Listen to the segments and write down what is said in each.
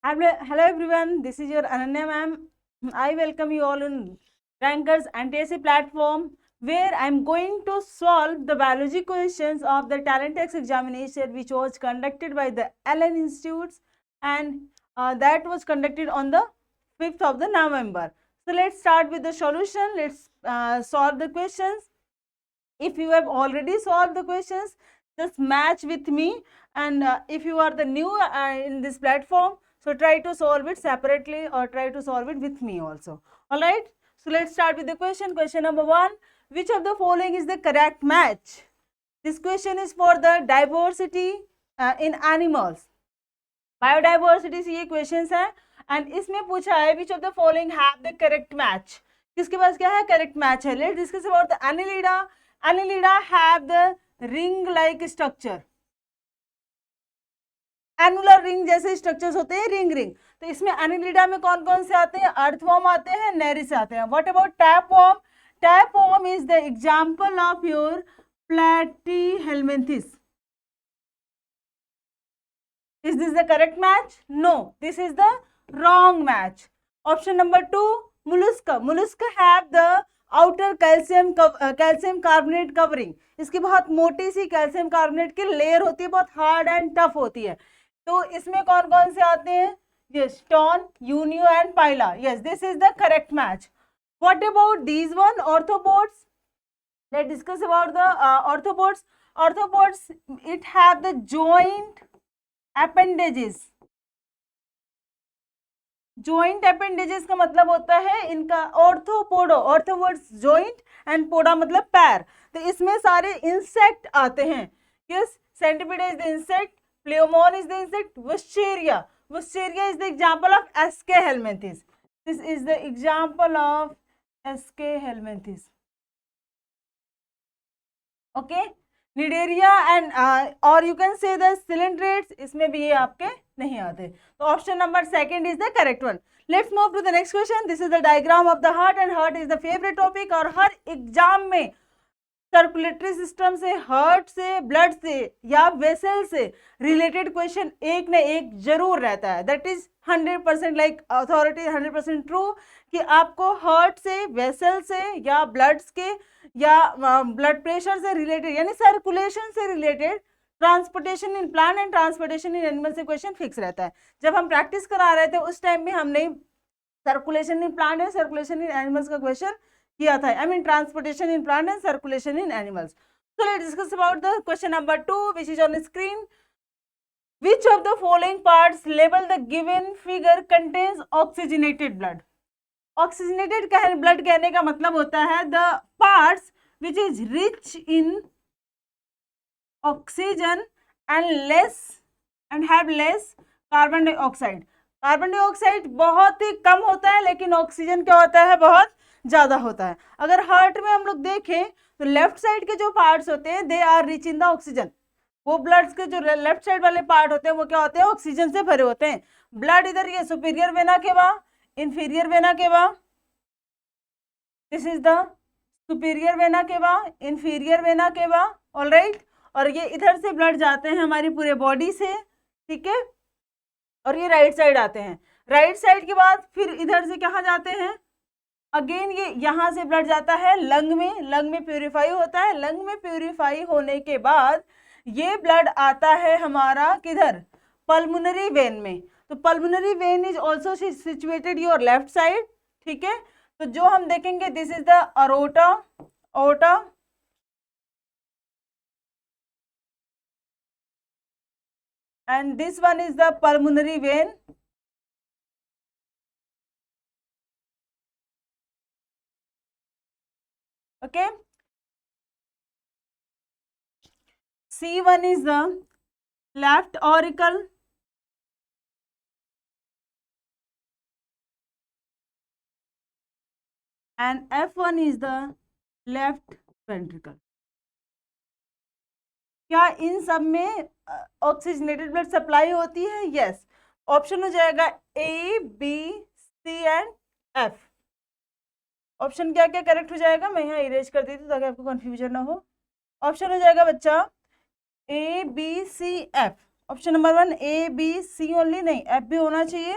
Hello everyone, this is your Ananya ma'am. I welcome you all in Rankers NTSC platform where I am going to solve the biology questions of the Talent X examination which was conducted by the Allen Institutes and that was conducted on the 5th of the November. So let's start with the solution. Let's solve the questions. If you have already solved the questions, just match with me, and if you are the new in this platform, so try to solve it separately or try to solve it with me also. All right, so let's start with the question number 1. Which of the following is the correct match? This question is for the diversity in animals, biodiversity से ये questions है and इसमें पूछा है which of the following have the correct match. किसके पास क्या है? Correct match है. Let's discuss about the Annelida. Annelida have the ring like structure. Annular ring जैसे स्ट्रक्चर्स होते हैं, रिंग रिंग. तो इसमें एनिलिडा में कौन कौन से आते हैं? अर्थवॉर्म आते हैं, नेरिस आते हैं. What about tapeworm? Tapeworm is the example of your platyhelminthes. Is this the correct match? No, this is the wrong match. Option number 2, mollusca. Mollusca have the outer calcium carbonate covering. इसकी बहुत मोटी C calcium carbonate की layer होती है, बहुत hard and tough होती है. तो इसमें कौन कौन से आते हैं? Yes, टॉन, यूनियो एंड पाइला. Yes, this is the correct match. What about these one? Arthropods. Let's discuss about the arthropods. Arthropods, it have the joint appendages. Joint appendages का मतलब होता है इनका ऑर्थोपोडो. ऑर्थोवर्ड्स जॉइंट एंड पोडा मतलब पैर. तो इसमें सारे इंसेक्ट आते हैं. किस? सेंटीपीड इज द इंसेक्ट, प्लेयोमोन is the insect, Wuchereria. Wuchereria is the example of aschelminthes. This is the example of aschelminthes. Okay. Cnidaria and और you can say the coelenterates, इसमें भी ये आपके नहीं आते. तो option number 2 is the correct one. Let's move to the next question. This is the diagram of the heart and heart is the favourite topic. और हर exam में circulatory system से, हार्ट से, ब्लड से या वेसल से related question एक न एक जरूर रहता है. That is 100% like authority 100% true कि आपको हार्ट से, वेसल से या ब्लड्स के या ब्लड प्रेशर से रिलेटेड यानी सर्कुलेशन से related transportation in plant and transportation in animal से क्वेश्चन फिक्स रहता है. जब हम प्रैक्टिस करा रहे थे उस टाइम में हमने circulation in plant and circulation in animals का क्वेश्चन किया था. I mean transportation in plant and circulation in animals. So let's discuss about the question number 2 which is on screen. Which of the following parts label the given figure contains oxygenated blood? Oxygenated blood कहने का मतलब होता है the parts which is rich in oxygen and have less carbon dioxide. Carbon dioxide बहुत ही कम होता है लेकिन oxygen क्या होता है? बहुत ज्यादा होता है. अगर हार्ट में हम लोग देखें तो लेफ्ट साइड के जो पार्ट्स होते हैं they are rich in the oxygen. वो ब्लड के जो लेफ्ट साइड वाले पार्ट होते हैं वो क्या होते हैं? ऑक्सीजन से भरे होते हैं. ब्लड इधर ये superior vena cava, inferior vena cava. This is the superior vena cava, inferior vena cava. Alright. और ये इधर से ब्लड जाते हैं हमारी पूरे बॉडी से. ठीक है. और ये राइट साइड आते हैं. राइट साइड के बाद फिर इधर से कहाँ जाते हैं? अगेन ये यहाँ से ब्लड जाता है लंग में. लंग में प्यूरिफाई होता है. लंग में प्यूरिफाई होने के बाद ये ब्लड आता है हमारा किधर? पल्मोनरी वेन में. तो pulmonary vein is also situated your left side. ठीक है. तो जो हम देखेंगे दिस इज द अरोटा, ओटा, and this one is the pulmonary vein. Okay. C1 is the left auricle and F1 is the left ventricle. क्या इन सब में ऑक्सीजनेटेड ब्लड सप्लाई होती है? यस. ऑप्शन हो जाएगा A, B, C and F. Option क्या क्या करेक्ट हो जाएगा? मैं यहाँ इरेज कर देती हूँ ताकि आपको कंफ्यूजन ना हो. ऑप्शन हो जाएगा बच्चा A, B, C, F. Option number 1 A B C only, नहीं एफ भी होना चाहिए,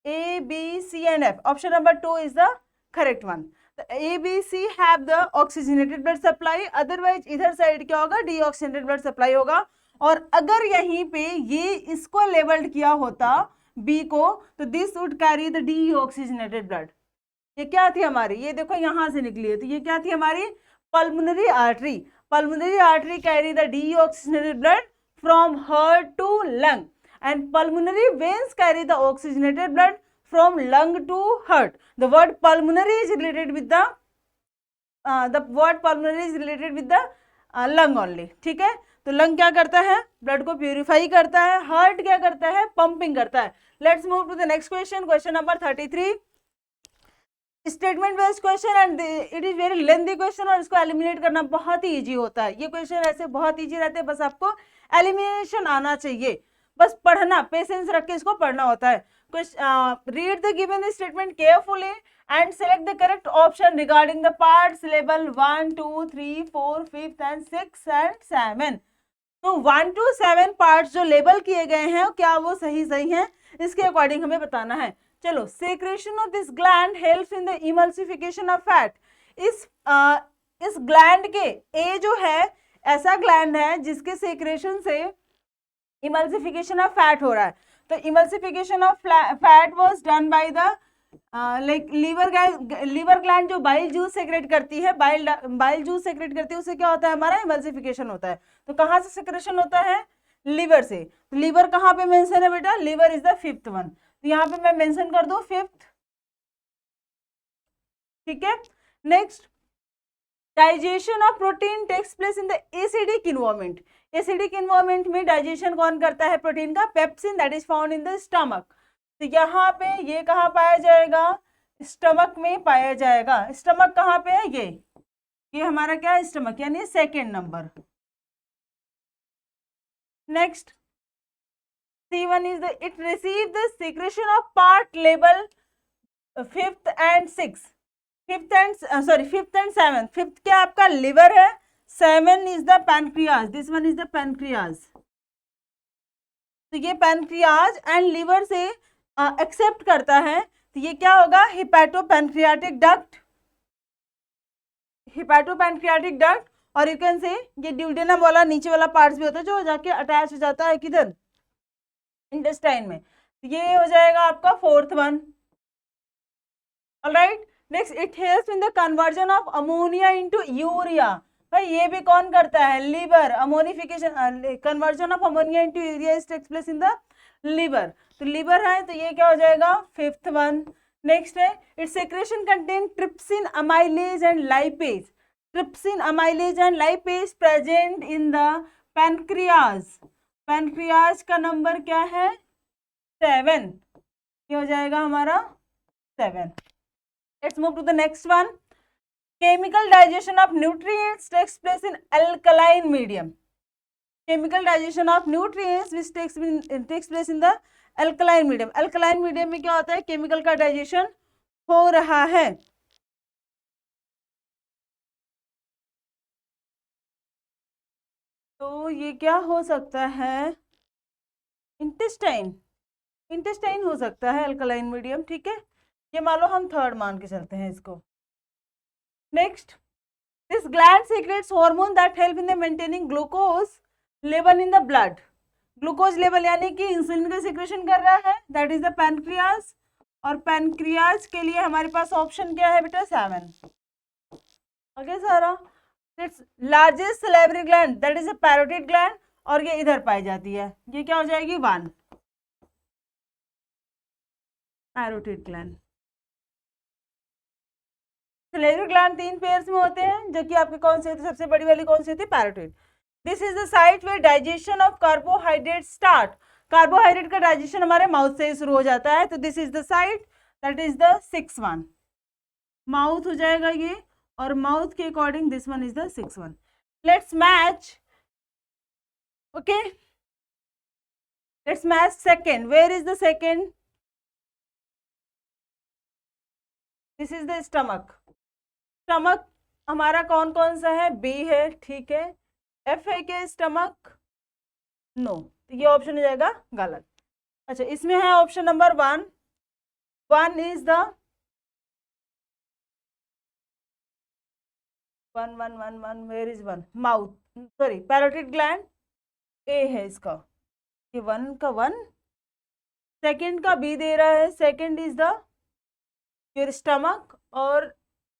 A, B, C and F. Option number 2 is the correct one. The A, B, C have the oxygenated blood supply. Otherwise इधर side क्या होगा, deoxygenated blood supply होगा. और अगर यहीं पे ये इसको लेबल्ड किया होता B को, तो this would carry the deoxygenated blood. ये क्या थी हमारी, ये देखो यहाँ से निकली है, तो ये क्या थी हमारी pulmonary artery. Pulmonary artery carry the deoxygenated blood from heart to lung. And pulmonary veins carry the oxygenated blood from lung to heart. The word pulmonary is related with the lung only. ठीक है, तो lung क्या करता है, blood को purify करता है, heart क्या करता है, पंपिंग करता है. Let's move to the next question, question number 33. Statement based question and it is very lengthy question, और इसको एलिमिनेट करना बहुत ही इजी होता है. ये क्वेश्चन ऐसे बहुत इजी रहते हैं, बस आपको एलिमिनेशन आना चाहिए, बस पढ़ना, पेशेंस रख के इसको पढ़ना होता है. Read the given statement carefully and select the correct option regarding the parts label 1, 2, 3, 4, 5 and 6 and 7. तो 1 to 7 पार्ट्स जो लेबल किए गए हैं क्या वो सही हैं, इसके अकॉर्डिंग हमें बताना है. चलो, secretion of this gland helps in the emulsification of fat. इस ग्लैंड के ए जो है ऐसा ग्लैंड है जिसके सेक्रेशन से इमल्सिफिकेशन ऑफ फैट हो रहा है. तो emulsification of fat was done by the like liver gland जो बाइल जूस सेक्रेट करती है, बाइल जूस सेक्रेट करती है, उससे क्या होता है हमारा इमल्सिफिकेशन होता है. तो कहाँ से सेक्रेशन होता है, लीवर से. तो लीवर कहाँ पे मेंशन है बेटा, liver is the 5th one. तो यहाँ पे मैं मेंशन कर दूं 5th. ठीक है, next, digestion of protein takes place in the acidic environment. Acidic environment में डाइजेशन कौन करता है प्रोटीन का, pepsin, that is found in the stomach. तो यहाँ पे ये कहाँ पाया जाएगा, स्टमक में पाया जाएगा. स्टमक कहाँ पे है, ये हमारा क्या है, स्टमक, यानी 2nd number. Next, C1 is it receive the secretion of part label 5th and 6th. 5th and 7th. 5th क्या आपका लिवर है, 7 is the pancreas. This one is the pancreas. तो ये पैनक्रियाज एंड लिवर से accept करता है. तो ये क्या होगा, हिपैटोपैनक्रियाटिक डक्ट. हिपैटोपैनक्रियाटिक डक्ट, और यू कैन से ये ड्यूडेनम वाला नीचे वाला पार्ट्स भी होता है जो जाके अटैच हो जाता है किधर, इंटेस्टाइन में. ये हो जाएगा आपका 4th one. Alright, next, it helps in the conversion of ammonia into urea. भाई ये भी कौन करता है, liver. Ammonification, conversion of ammonia into urea takes place in the liver. तो लीवर है, तो ये क्या हो जाएगा 5th वन. नेक्स्ट है, it's secretion contain trypsin, amylase and lipase. Trypsin, amylase and lipase present in the pancreas. Pancreas का number क्या है, 7. ये हो जाएगा हमारा 7. Let's move to the next one. Chemical digestion of nutrients takes place in alkaline medium. Chemical digestion of nutrients which takes place in the alkaline medium. Alkaline medium में क्या होता है, केमिकल का डाइजेशन हो रहा है. तो ये क्या हो सकता है, इंटेस्टाइन हो सकता है अल्कलाइन मीडियम. ठीक है, ये मान लो हम 3rd मान के चलते हैं इसको. Next, this gland secrets hormone that help in the maintaining glucose level in the blood. Glucose level यानी कि इंसुलिन का सीक्रेशन कर रहा है, दैट इज द पैनक्रियाज. और पैनक्रियाज के लिए हमारे पास ऑप्शन क्या है बेटा, 7. ओके सारा. Its largest salivary gland, that is a parotid gland, और ये इधर पाई जाती है. ये क्या हो जाएगी, 1, parotid gland. Salivary gland 3 pairs में होते हैं, जो कि आपके कौन से होते हैं, सबसे बड़ी वाली कौन सी होती है, parotid. This is the site where digestion of carbohydrate start. Carbohydrate का डाइजेशन हमारे माउथ से शुरू हो जाता है. तो this is the site, that is the 6th one. Mouth हो जाएगा ये, और माउथ के according this one is the 6th one. Let's match. Okay, let's match second. Where is the second, this is the stomach. Stomach हमारा कौन कौन सा है, बी है. ठीक है, एफ है क्या स्टमक, नो. तो ये ऑप्शन हो जाएगा गलत। अच्छा, इसमें है option number 1, 1 is the 1 where is 1 mouth, sorry parotid gland, A है इसका, ये 1 का 1, सेकंड का बी दे रहा है, second is the your stomach, और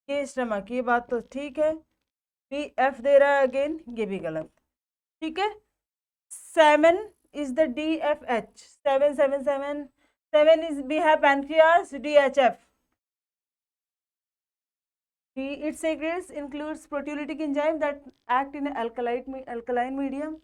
ये स्टमक, ये बात तो ठीक है। बी एफ दे रहा है अगेन, ये भी गलत, ठीक है। 7 is the DFH, 7 is we have pancreas, DHF. D, its secretions includes proteolytic enzyme that act in an alkaline medium.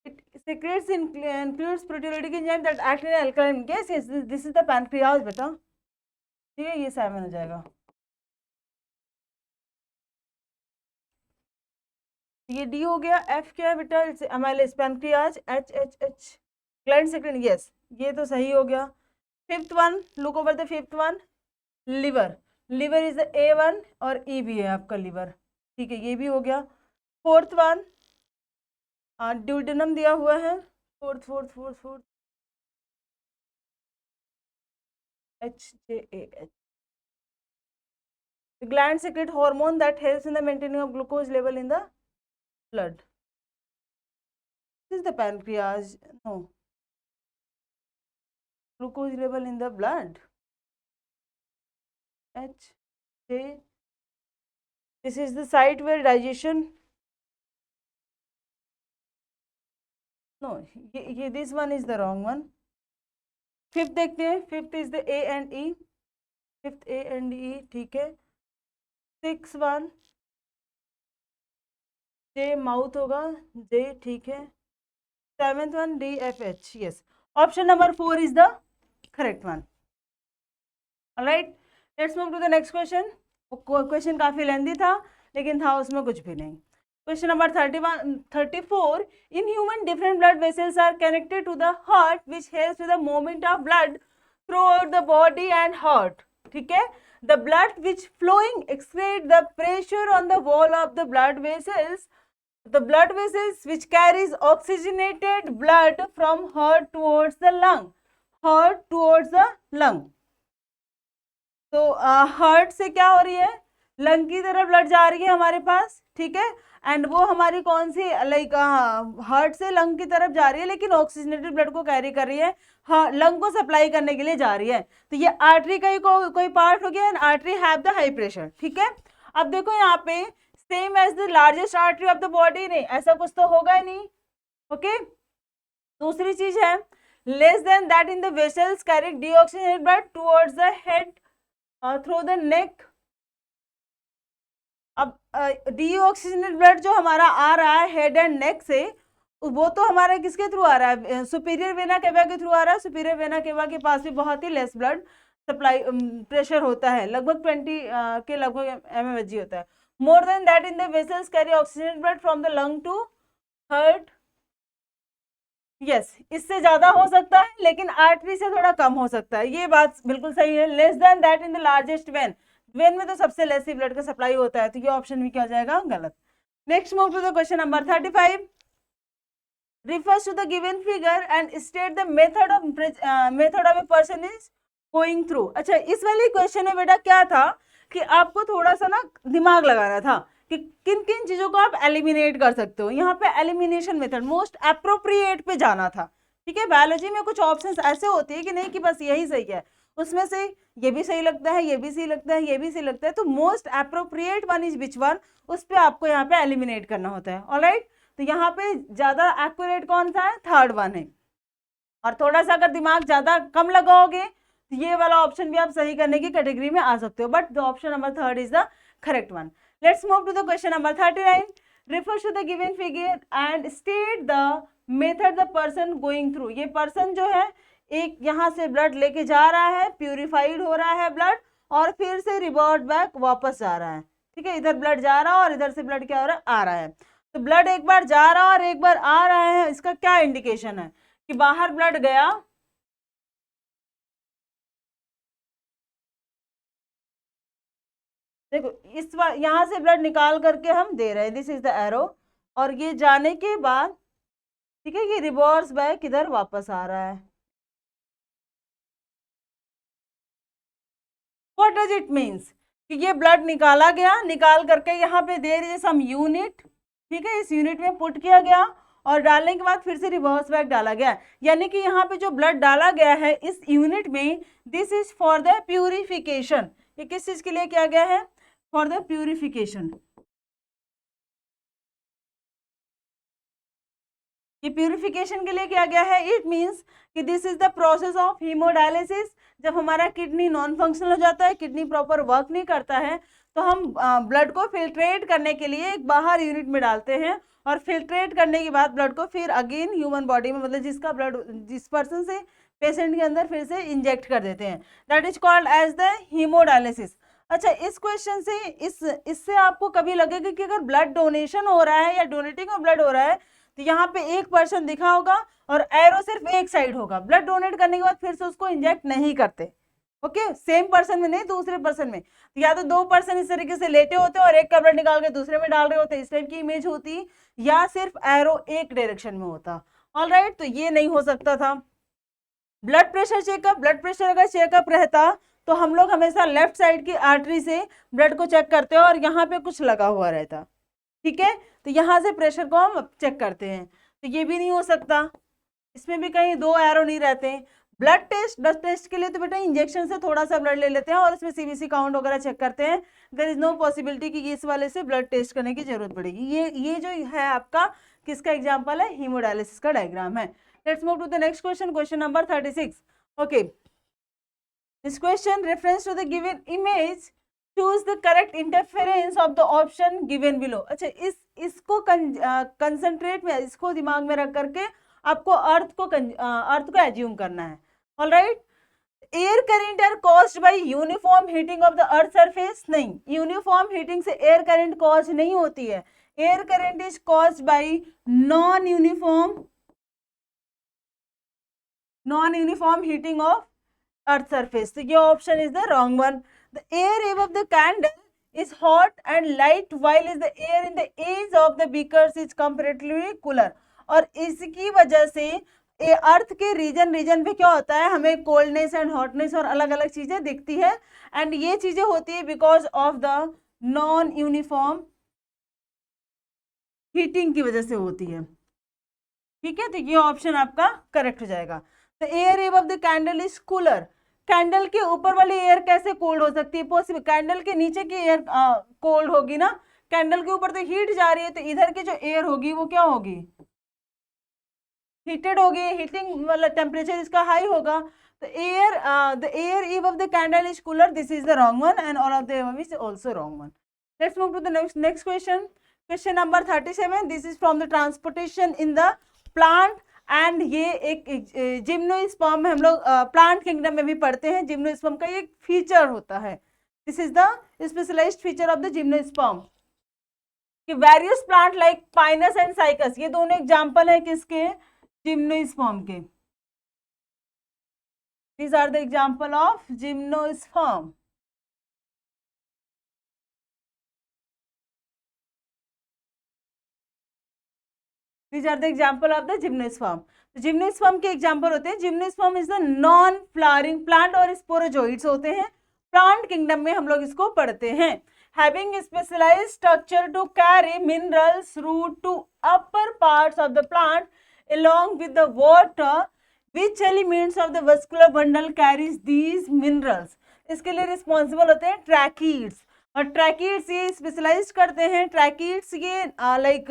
It secretes includes proteolytic enzyme that act in an alkaline. Yes, this is the pancreas बेटा, ठीक है, ये 7 हो जाएगा। ये D हो गया। F क्या है बेटा? It's amylase pancreas, H H H gland secretion, yes ये तो सही हो गया। Fifth one, look over the fifth one, liver, liver is the A1 और ई भी है आपका लिवर, ठीक है, ये भी हो गया। फोर्थ वन, ड्यूडेनम दिया हुआ है, fourth HJAH, the gland secrete hormone that helps in the maintaining of glucose level in the blood. This is the pancreas, no, glucose level in the blood, HJ, this is the site where digestion, no, this one is the wrong one। Fifth देखते हैं, fifth is the A and E, fifth A and E, ठीक है। Six one, J mouth होगा, J, ठीक है। Seventh one DFH, yes, option number 4 is the correct one. Alright, let's move to the next question. Question काफी lengthy था लेकिन था उसमें कुछ भी नहीं। Question number 34. In human, different blood vessels are connected to the heart, which helps with the movement of blood throughout the body and heart. ठीक है, the blood which flowing exceeds the pressure on the wall of the blood vessels, the blood vessels which carries oxygenated blood from heart towards the lung, heart towards the lung. तो heart से क्या हो रही है? Lung की तरफ blood जा रही है हमारे पास, ठीक है, एंड वो हमारी कौन सी, लाइक हार्ट से लंग की तरफ जा रही है, लेकिन ऑक्सीजनेटेड ब्लड को कैरी कर रही है, हाँ, लंग को सप्लाई करने के लिए जा रही है। तो ये आर्टरी का ही कोई पार्ट हो गया, and artery have the high pressure, ठीक है। अब देखो यहाँ पे same as the largest artery of the body, नहीं ऐसा कुछ तो होगा ही नहीं, ओके। दूसरी चीज है, less than that in the vessels carry deoxygenated blood towards the head through the neck. अब डीऑक्सीजनेटेड ब्लड जो हमारा आ रहा है हेड एंड नेक से, वो तो हमारा किसके थ्रू आ रहा है? सुपीरियर वेना केवा के थ्रू आ रहा है। सुपीरियर वेना केवा के पास भी बहुत ही लेस ब्लड सप्लाई प्रेशर होता है, लगभग 20 के लगभग mmHg होता है। More than that in the vessels carry oxygenated blood from the lung to heart, yes, इससे ज्यादा हो सकता है लेकिन आर्टरी से थोड़ा कम हो सकता है, ये बात बिल्कुल सही है। Less than that in the largest when, when में तो सबसे लेस ही ब्लड का सप्लाई होता है, तो ये ऑप्शन भी क्या हो जाएगा? गलत। Next move to the question number 35। refers to the given figure and state the method of a person is going through। अच्छा, इस वाले क्वेश्चन में बेटा क्या था कि आपको थोड़ा सा ना दिमाग लगाना था कि किन किन चीजों को आप एलिमिनेट कर सकते हो। यहाँ पे एलिमिनेशन मेथड मोस्ट अप्रोप्रिएट पे जाना था, ठीक है। बायोलॉजी में कुछ ऑप्शंस ऐसे होते हैं कि नहीं कि बस यही सही है, उसमें से ये भी सही लगता है, ये भी सही लगता है, ये भी सही लगता है, तो most appropriate one is which one, उस पर आपको यहाँ पे एलिमिनेट करना होता है। ऑलराइट, तो यहाँ पे ज्यादा एक्यूरेट कौन सा है? थर्ड वन है। और थोड़ा सा अगर दिमाग ज्यादा कम लगाओगे तो ये वाला ऑप्शन भी आप सही करने की कैटेगरी में आ सकते हो, but the option number 3 is the correct one. Let's move to the question number 39। Refers to the given figure and state the method the person going through. ये पर्सन जो है एक यहाँ से ब्लड लेके जा रहा है, प्यूरिफाइड हो रहा है ब्लड, और फिर से रिवर्ट बैक वापस जा रहा है, ठीक है। इधर ब्लड जा रहा है और इधर से ब्लड क्या हो रहा है? आ रहा है। तो ब्लड एक बार जा रहा और एक बार आ रहा है, इसका क्या इंडिकेशन है? कि बाहर ब्लड गया, देखो इस बार यहाँ से ब्लड निकाल करके हम दे रहे हैं, दिस इज द एरो, और ये जाने के बाद ठीक है ये रिवर्स बैक इधर वापस आ रहा है। व्हाट डज इट मीन्स कि ये ब्लड निकाला गया, निकाल करके यहाँ पे दे रही है सम यूनिट, ठीक है, इस यूनिट में पुट किया गया और डालने के बाद फिर से रिवर्स बैक डाला गया, यानी कि यहाँ पे जो ब्लड डाला गया है इस यूनिट में, this is for the purification. ये किस चीज के लिए किया गया है? For the purification. ये प्यूरिफिकेशन के लिए किया गया है। इट मीन्स कि this is the process of haemodialysis. जब हमारा किडनी नॉन फंक्शनल हो जाता है, किडनी प्रॉपर वर्क नहीं करता है, तो हम ब्लड को फिल्ट्रेट करने के लिए एक बाहर यूनिट में डालते हैं और फिल्ट्रेट करने के बाद ब्लड को फिर अगेन ह्यूमन बॉडी में, मतलब जिसका ब्लड जिस पर्सन से पेशेंट के अंदर फिर से इंजेक्ट कर देते हैं, that is called as the hemodialysis. अच्छा, इस क्वेश्चन से इससे आपको कभी लगेगा कि अगर ब्लड डोनेशन हो रहा है या डोनेटिंग ऑफ ब्लड हो रहा है तो यहाँ पे एक पर्सन दिखा होगा और एरो सिर्फ एक साइड होगा, ब्लड डोनेट करने के बाद फिर से उसको इंजेक्ट नहीं करते। ओके, सेम पर्सन में नहीं, दूसरे पर्सन में, तो या तो दो पर्सन इस तरीके से लेटे होते और एक का ब्लड निकाल के दूसरे में डाल रहे होते, इस टाइप की इमेज होती, या सिर्फ एरो एक डायरेक्शन में होता। ऑलराइट, तो ये नहीं हो सकता था। Blood pressure checkup, blood pressure अगर चेकअप रहता तो हम लोग हमेशा लेफ्ट साइड की आर्टरी से ब्लड को चेक करते हैं और यहाँ पे कुछ लगा हुआ रहता, ठीक है, तो यहाँ से प्रेशर को हम चेक करते हैं, तो ये भी नहीं हो सकता। इसमें भी कहीं दो एरो नहीं रहते हैं। ब्लड टेस्ट के लिए तो बेटा इंजेक्शन से थोड़ा सा ब्लड ले लेते हैं और उसमें सीबीसी काउंट वगैरह चेक करते हैं। देयर इज नो पॉसिबिलिटी कि इस वाले से ब्लड टेस्ट करने की जरूरत पड़ेगी। ये जो है आपका किसका एग्जाम्पल है? हीमोडायलिसिस का डायग्राम है। Let's move to the next question, question number 36। Okay, this question reference to the given image, choose the correct interference of the option given below. अच्छा, इसको कंसंट्रेट में, इसको दिमाग में रख करके आपको अर्थ को एज्यूम करना है। Alright, air current are caused by uniform heating of the earth surface. नहीं, यूनिफॉर्म हीटिंग से एयर करंट कॉज नहीं होती है। Air current is caused by non uniform heating of earth surface. तो ये option is the wrong one. The air above the candle is hot and light, while is the air in the edge of the beakers is comparatively cooler। और इसकी वजह से अर्थ के reason पे क्या होता है, हमें कोल्डनेस एंड हॉटनेस और अलग अलग चीजें दिखती है, एंड ये चीजें होती है because of the non uniform heating की वजह से होती है। ठीक है, तो ये ऑप्शन आपका करेक्ट हो जाएगा। The air above the candle is cooler. Candle के ऊपर वाली एयर कैसे कोल्ड हो सकती है? पॉसिबल, कैंडल के नीचे की एयर कोल्ड होगी ना, कैंडल के ऊपर तो हीट जा रही है, तो इधर की जो एयर होगी वो क्या होगी? हीटेड होगी, हीटिंग वाला टेम्परेचर इसका हाई होगा। तो the air above the candle is cooler, this is the wrong one and all of the above is also wrong one. Let's move to the next question, question number 37। This is from the transportation in the plant and ये एक gymnosperm में हम लोग plant kingdom में भी पढ़ते हैं। Gymnosperm का एक फीचर होता है, this is the specialised feature of the gymnosperm. कि various plant like pinus and cycas, ये दोनों एग्जांपल है किसके? जिम्नोस्पर्म के। These are the example of gymnosperm. These are the example of the gymnosperm. Gymnosperm के example होते हैं, gymnosperm is the non flowering plant और स्पोरोजोइड्स होते हैं। प्लांट किंगडम में हम लोग इसको पढ़ते हैं। Having specialised structure to carry minerals root to upper parts of the plant along with the water, which elements of the vascular bundle carries these minerals? इसके लिए रिस्पॉन्सिबल होते हैं ट्रैकीड्स, और ट्रैकीड्स ये स्पेशलाइज करते हैं। ट्रैकीड्स ये like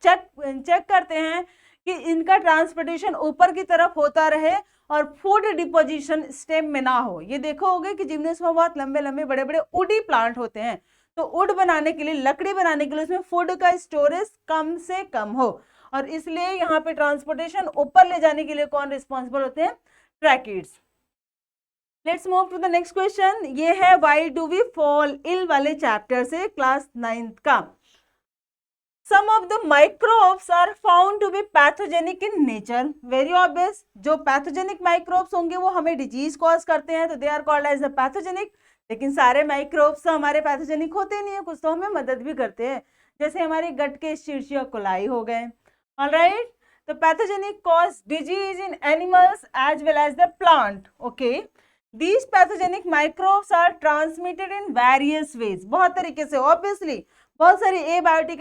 check करते हैं कि इनका ट्रांसपोर्टेशन ऊपर की तरफ होता रहे और फूड डिपोजिशन स्टेम में ना हो। ये देखो होगे कि जिम्नोस्पर्म बहुत लंबे लंबे बड़े बड़े वुडी प्लांट होते हैं, तो वुड बनाने के लिए, लकड़ी बनाने के लिए उसमें फूड का स्टोरेज कम से कम हो, और इसलिए यहाँ पे ट्रांसपोर्टेशन ऊपर ले जाने के लिए कौन रिस्पॉन्सिबल होते हैं? Tracheids. Let's move to the next question. ये है why do we fall ill वाले चैप्टर से, क्लास 9th का। Some of the microbes are found to be pathogenic in nature. Very obvious, जो पैथोजेनिक माइक्रोब्स होंगे वो हमें डिजीज कॉज करते हैं, तो they are called as the pathogenic. लेकिन सारे माइक्रोब्स तो हमारे पैथोजेनिक होते नहीं है, कुछ तो हमें मदद भी करते हैं, जैसे हमारे गट के शीर्षीय कोलाई हो गए। ऑलराइट, तो pathogenic cause disease in animals as well as the plant. Okay, these pathogenic microbes are transmitted in various ways, बहुत तरीके से, ऑब्वियसली बहुत सारी एबायोटिक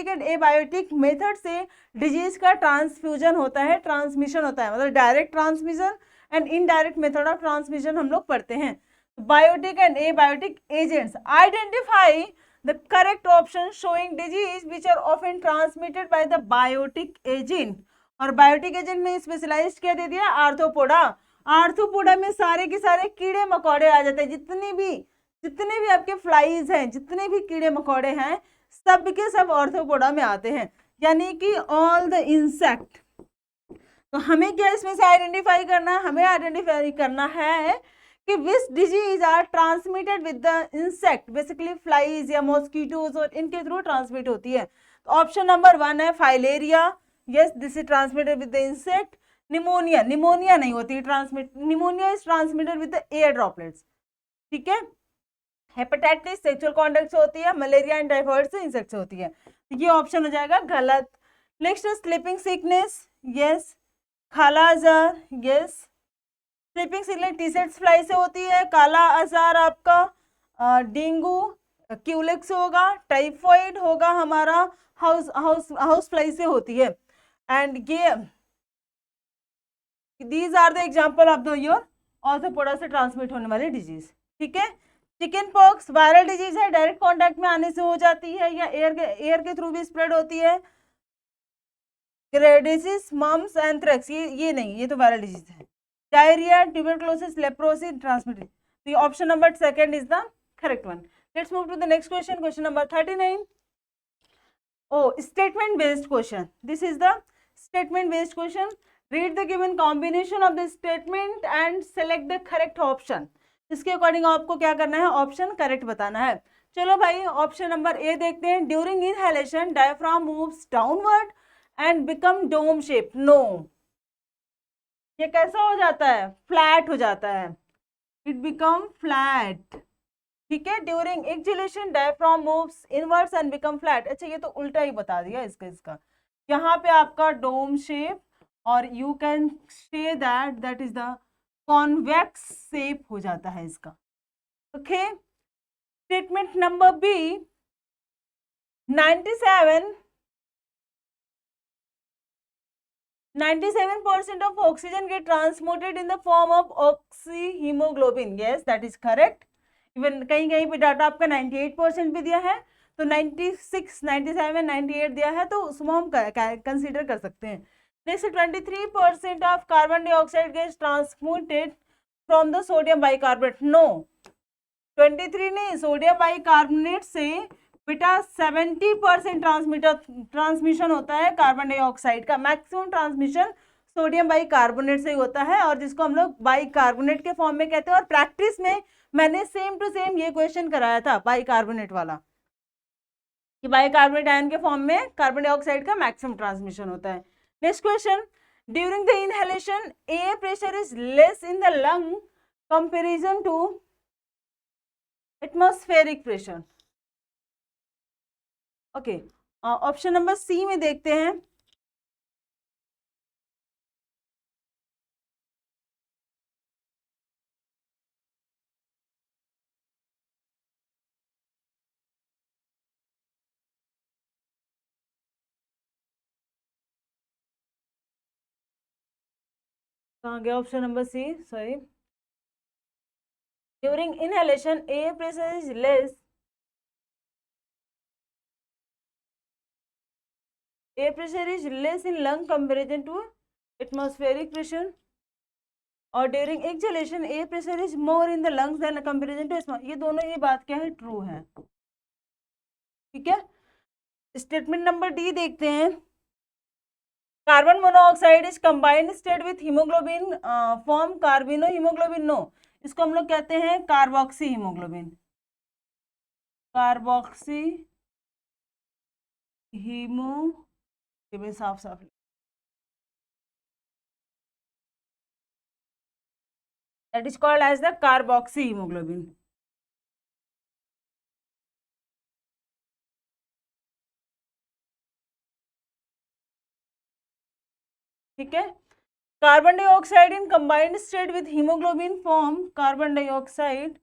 एंड एबायोटिक मेथड से डिजीज का ट्रांसफ्यूजन होता है, ट्रांसमिशन होता है, मतलब direct transmission and indirect method of transmission हम लोग पढ़ते हैं। Biotic and abiotic agents. Identify the correct option showing disease which are often transmitted by the biotic agent. और बायोटिक एजेंट में स्पेशलाइज्ड क्या दे दिया, आर्थ्रोपोडा। आर्थ्रोपोडा में सारे के सारे कीड़े मकोड़े आ जाते हैं, जितने भी आपके फ्लाइज हैं, जितने भी कीड़े मकोड़े हैं, सब के सब आर्थ्रोपोडा में आते हैं, यानी कि ऑल द इंसेक्ट। तो हमें क्या इसमें से आइडेंटिफाई करना है, हमें आइडेंटिफाई करना है कि which disease are transmitted with the insect, basically flies या मॉस्किटोज, और इनके थ्रू ट्रांसमिट होती है। तो ऑप्शन नंबर 1 है filaria, yes this is transmitted with the insect. Pneumonia, pneumonia नहीं होती transmit, pneumonia is transmitted with the air droplets, ठीक है। हेपेटाइटिस सेक्सुअल कॉन्टैक्ट से होती है, मलेरिया एंड टाइफाइड से इंसेक्ट से होती है, तो ये ऑप्शन हो जाएगा गलत। Next sleeping sickness, yes. काला अजार, यस, स्लीपिंग सिकनेस टीसेट्स फ्लाई से होती है। काला अजार आपका डेंगू क्यूलिक्स होगा, टाइफॉइड होगा हमारा हाउस फ्लाई से होती है। एंड ये these are the example of the your arthropoda से ट्रांसमिट होने वाली डिजीज, ठीक है। चिकन पॉक्स वायरल डिजीज है, डायरेक्ट कांटेक्ट में आने से हो जाती है या एयर के थ्रू भी स्प्रेड होती है। ग्रेडिसिस, मम्स, एंथ्रेक्स, ये नहीं, ये तो वायरल डिजीज है। डायरिया, ट्यूबरकुलोसिस, लेप्रोसी ट्रांसमिटेड, तो ये option number second is the correct one. Let's move to the next question, question number 39। oh, statement based question, this is the statement based question. Read the given combination of the statement and select the correct option. इसके according आपको क्या करना है, option correct बताना है। चलो भाई, option number A देखते हैं। During inhalation diaphragm moves downward and become dome shape. No, ये कैसा हो जाता है, फ्लैट हो जाता है, इट बिकम फ्लैट, ठीक है। During exhalation diaphragm moves inwards and become flat. अच्छा, ये तो उल्टा ही बता दिया इसका यहाँ पे आपका डोम शेप, और you can say that is the convex shape हो जाता है इसका, okay. Statement number B, 97% of oxygen get transported in the form of oxyhemoglobin. Yes, that is correct. Even कहीं कहीं पे डाटा आपका 98% भी दिया है, तो 96, 97, 98 दिया है, तो उसमें हम कंसीडर कर सकते हैं। Next, 23% of carbon dioxide gets transported from the sodium bicarbonate. No, 23 नहीं, सोडियम बाइकार्बोनेट से बेटा 70% ट्रांसमिशन होता है कार्बन डाइऑक्साइड का। मैक्सिमम ट्रांसमिशन सोडियम बाइकार्बोनेट से ही होता है, और जिसको हम लोग बाइकार्बोनेट के फॉर्म में कहते हैं। और प्रैक्टिस में मैंने सेम टू सेम ये क्वेश्चन कराया था बाइकार्बोनेट वाला, कि बाइकार्बोनेट आयन के फॉर्म में कार्बन डाइऑक्साइड का मैक्सिमम ट्रांसमिशन होता है। Next question, during the inhalation air pressure is less in the lung comparison to atmospheric pressure. Okay, option number C में देखते हैं। कहाँ गया option number C, sorry. During inhalation air pressure is less, air pressure is less in lung comparison to atmospheric pressure, और during exhalation air pressure is more in the lungs than comparison to. ये दोनों ही बात क्या है, true है, ठीक है। Statement number D देखते हैं। Carbon monoxide is combined state with haemoglobin form carbamino haemoglobin. No, इसको हम लोग कहते हैं कार्बोक्सी हीमोग्लोबिन, कार्बोक्सी हीमो, साफ साफ that is called as the carboxy hemoglobin. ठीक है, carbon dioxide in combined state with haemoglobin form carbon dioxide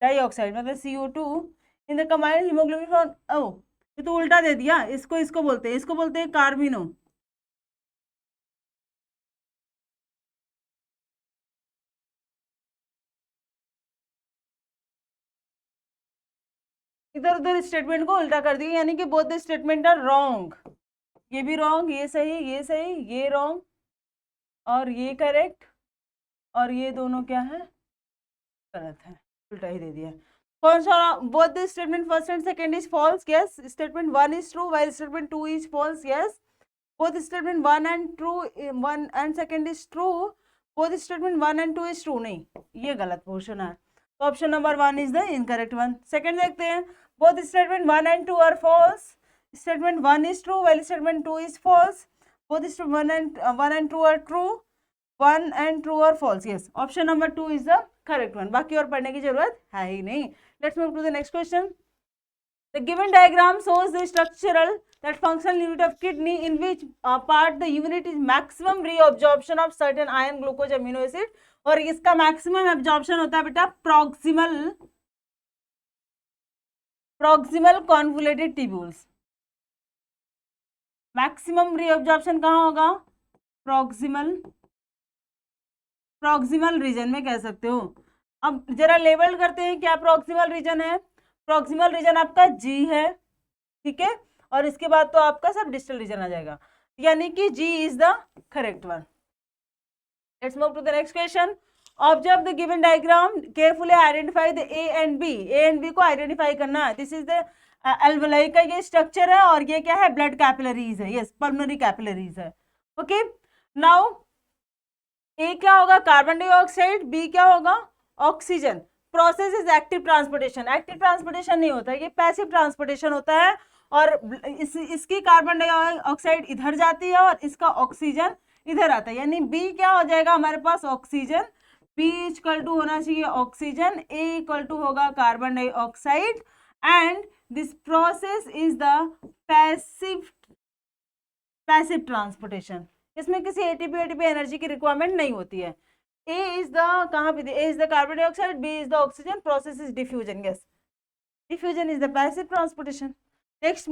मतलब CO2 in the combined haemoglobin form. ओ ये तो उल्टा दे दिया, इसको बोलते हैं कार्बिनो। इधर उधर स्टेटमेंट को उल्टा कर दिया, यानी कि both the statement are wrong. ये भी रॉन्ग, ये सही, ये रॉन्ग और ये करेक्ट, और ये दोनों क्या है, गलत है, उल्टा ही दे दिया। कौन सा? Both the statement first and second is false, yes. Statement 1 is true while statement 2 is false, yes. Both statement 1 and second is true, both statement 1 and 2 is true, नहीं, ये गलत पोर्शन है। तो option number 1 is the incorrect one. Second देखते हैं, both statement 1 and 2 are false. Statement 1 is true while statement 2 is false. Both statement 1 and 2 are true. 1 and 2 are false. Yes. Option number 2 is the correct one. बाकी और पढ़ने की जरूरत है ही नहीं. Let's move to the next question. The given diagram shows the structural that functional unit of kidney in which part the unit is maximum reabsorption of certain iron, glucose, amino acid. और इसका maximum absorption होता है बेटा proximal convoluted tubules. Maximum reabsorption कहाँ होगा? Proximal reason में कह सकते हो। अब जरा लेबल करते हैं क्या प्रॉक्सिमल रीजन है। प्रॉक्सिमल रीजन आपका G है, ठीक है, और इसके बाद तो आपका सब डिस्टल रीजन आ जाएगा, यानी कि G is the correct one. Let's move to the next question. Observe the given diagram, carefully identify the A and B को आइडेंटिफाई करना है। दिस इज द एल्वेलाई का ये स्ट्रक्चर है और ये क्या है, ब्लड कैपिलरीज है, यस, पल्मोनरी कैपिलरीज है। ओके, नाउ ए क्या होगा, कार्बन डाइऑक्साइड, बी क्या होगा, oxygen. Process is active transportation, active transportation नहीं होता है, ये पैसिव ट्रांसपोर्टेशन होता है, और इसकी कार्बन डाइऑक्साइड इधर जाती है और इसका ऑक्सीजन इधर आता है, यानी बी क्या हो जाएगा हमारे पास, ऑक्सीजन। बी इक्वल टू होना चाहिए ऑक्सीजन, ए इक्वल टू होगा carbon dioxide, and this process is the passive transportation. इसमें किसी एटीपी एनर्जी की रिक्वायरमेंट नहीं होती है। ए इज द कहाँ पे, A is the carbon dioxide, B is the oxygen, process is diffusion, yes, diffusion is the passive transportation. Next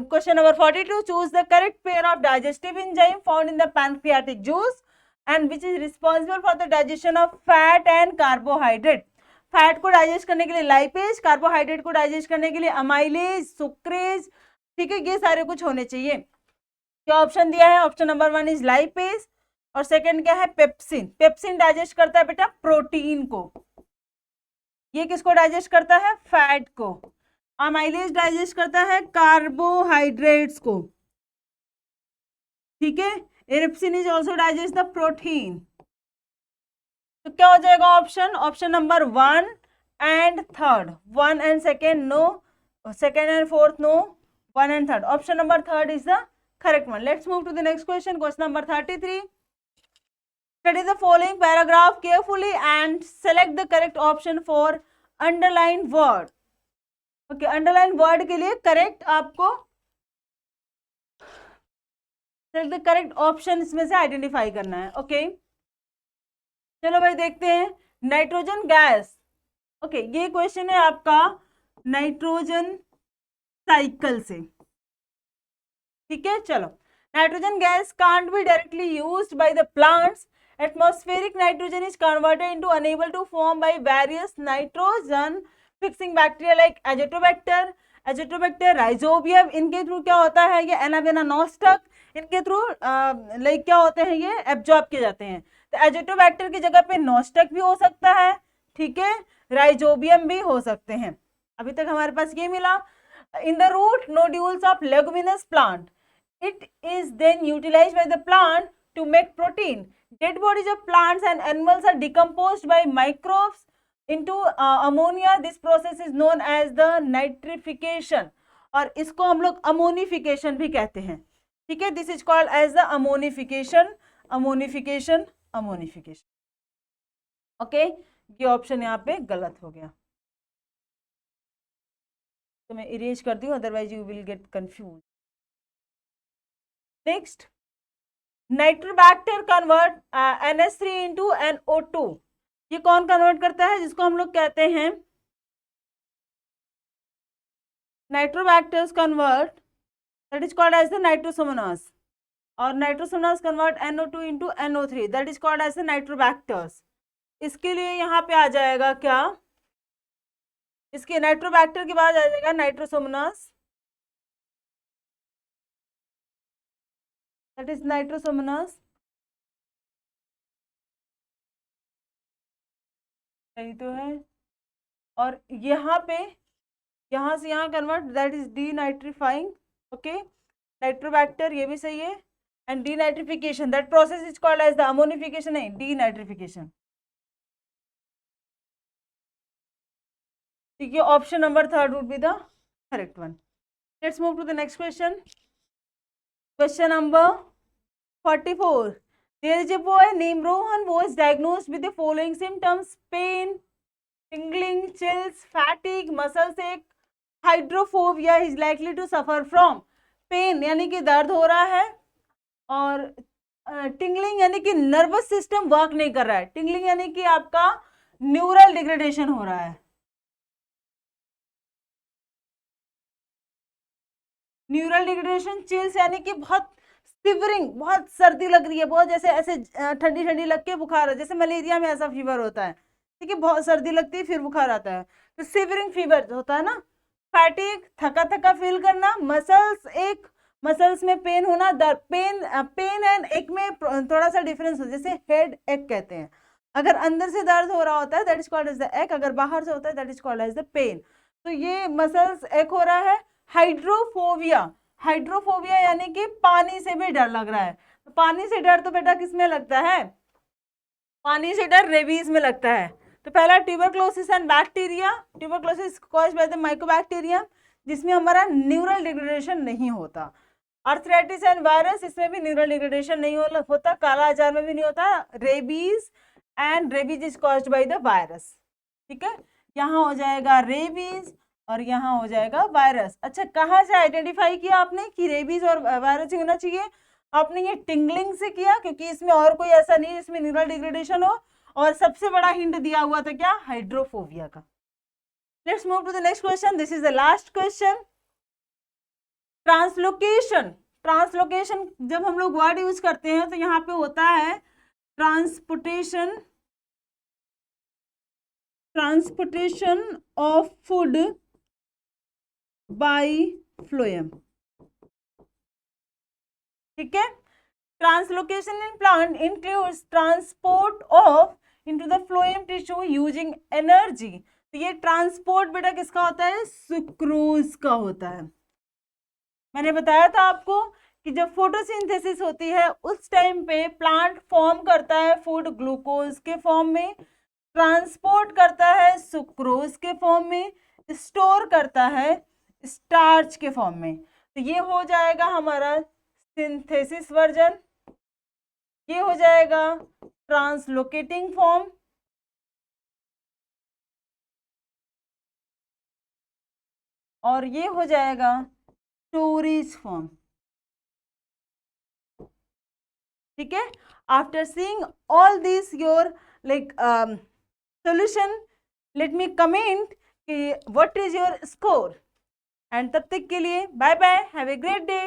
question number 42, choose the correct pair of digestive enzyme found in the pancreatic juice and which is responsible for the digestion of fat and carbohydrate. Fat को digest करने के लिए lipase, carbohydrate को digest करने के लिए amylase, sucrase, ठीक है, ये सारे कुछ होने चाहिए। क्या ऑप्शन दिया है, ऑप्शन नंबर 1 इज लाइपेज, और सेकंड क्या है, पेप्सिन। पेप्सिन डाइजेस्ट करता है बेटा प्रोटीन को, ये किसको डाइजेस्ट करता है, फैट को। अमाइलेज डाइजेस्ट करता है कार्बोहाइड्रेट्स को, ठीक है। Erepsin is also digest the protein. तो क्या हो जाएगा option number 1 and third, 1 and second no, second and fourth no, 1 and third, option number third is the correct one. Let's move to the next question, question number 33। Study the following paragraph carefully and select the correct option for underline word. Okay, underline word के लिए correct आपको the correct option इसमें से identify करना है। Okay, चलो भाई देखते हैं। नाइट्रोजन गैस, ओके, ये क्वेश्चन है आपका नाइट्रोजन साइकिल से, ठीक है। चलो, nitrogen gas can't be directly used by the plants. Atmospheric nitrogen is converted into enable to form by various nitrogen fixing bacteria like azotobacter, rhizobium. इनके through क्या होता है, ये एनावेनानोस्टक, इनके थ्रू लाइक क्या होते हैं, ये एब्जॉर्ब किए जाते हैं। तो एजिटोबैक्टर की जगह पे नोस्टक भी हो सकता है, ठीक है, राइजोबियम भी हो सकते हैं। अभी तक हमारे पास ये मिला। In the root nodules of leguminous plant, it is then utilised by the plant to make protein. Dead bodies of plants and animals are decomposed by microbes into ammonia. This process is known as the nitrification, और इसको हम लोग ammonification भी कहते हैं, ठीक है। This is called as the ammonification. Okay, ये ऑप्शन यहाँ पे गलत हो गया। तो मैं इरेज कर दी हूँ, otherwise you will get confuse. Next, Nitrobacter convert NH3 into NO2। ये कौन कन्वर्ट करता है? जिसको हम लोग कहते हैं nitrobacters convert, that is called as the nitrosomonas, और nitrosomonas convert NO2 into NO3, that is called as the nitrobacters. इसके लिए यहाँ पे आ जाएगा क्या? इसके नाइट्रोबैक्टर के बाद आ जाएगा नाइट्रोसोमोनास, दैट इज नाइट्रोसोमोनास। सही तो है। और यहाँ पे यहाँ से यहाँ convert, that is denitrifying. Okay, nitrobacter ये भी सही है। And denitrification, that process is called as the ammonification, नहीं डी नाइट्रिफिकेशन। ठीक है, option number 3 would be the correct one. Let's move to the next question. Question number 44. There is a boy named Rohan who was diagnosed with the following symptoms: pain, tingling, chills, fatigue, muscle ache, hydrophobia. He is likely to suffer from pain यानी कि दर्द हो रहा है, और tingling यानी कि nervous system work नहीं कर रहा है। टिंगलिंग यानी कि आपका न्यूरल डिग्रेडेशन हो रहा है। न्यूरल डिग्रेडेशन, चिल्स यानी कि बहुत शिवरिंग, बहुत सर्दी लग रही है, बहुत जैसे ऐसे ठंडी ठंडी लग के बुखार है, जैसे मलेरिया में ऐसा फीवर होता है। ठीक है, बहुत सर्दी लगती है फिर बुखार आता है, तो शिवरिंग फीवर होता है ना। फैटिक, थका थका फील करना। मसल्स एक, मसल्स में पेन होना। पेन एंड एक में थोड़ा सा डिफरेंस हो, जैसे हेड एक कहते हैं। अगर अंदर से दर्द हो रहा होता है that is called as the एक, अगर बाहर से होता है that is called as the pain. तो ये मसल्स एक हो रहा है। हाइड्रोफोबिया, हाइड्रोफोबिया यानी कि पानी से भी डर लग रहा है। तो पानी से डर तो बेटा किसमें लगता है? पानी से डर रेबीज में लगता है। तो पहला tuberculosis and bacteria. Tuberculosis caused by the Mycobacterium, जिसमें हमारा न्यूरल डिग्रेडेशन नहीं होता। आर्थराइटिस एंड वायरस, इसमें भी न्यूरल डिग्रेडेशन नहीं होता। काला आजार में भी नहीं होता। Rabies and rabies is caused by the virus. ठीक है, यहाँ हो जाएगा रेबीज और यहाँ हो जाएगा वायरस। अच्छा, कहाँ से आइडेंटिफाई किया आपने कि रेबीज और वायरस ही होना चाहिए? आपने ये टिंगलिंग से किया, क्योंकि इसमें और कोई ऐसा नहीं है इसमें न्यूरल डिग्रेडेशन हो। और सबसे बड़ा हिंट दिया हुआ था क्या? हाइड्रोफोबिया का। Let's move to the next question, this is the last question. Translocation. Translocation जब हम लोग वर्ड यूज करते हैं तो यहाँ पे होता है transportation, transportation of food by phloem. ठीक है, translocation in plant includes transport of into the phloem tissue using energy. तो ये ट्रांसपोर्ट बेटा किसका होता है? सुक्रोज का होता है। मैंने बताया था आपको कि जब फोटोसिंथेसिस होती है उस टाइम पे प्लांट फॉर्म करता है फूड ग्लूकोज के फॉर्म में, ट्रांसपोर्ट करता है सुक्रोज के फॉर्म में, स्टोर करता है स्टार्च के फॉर्म में। तो ये हो जाएगा हमारा सिंथेसिस वर्जन, ये हो जाएगा ट्रांसलोकेटिंग फॉर्म, और ये हो जाएगा स्टोरेज फॉर्म। ठीक है, after seeing all this your like solution, let me comment कि what is your score. And तब तक के लिए bye bye, have a great day.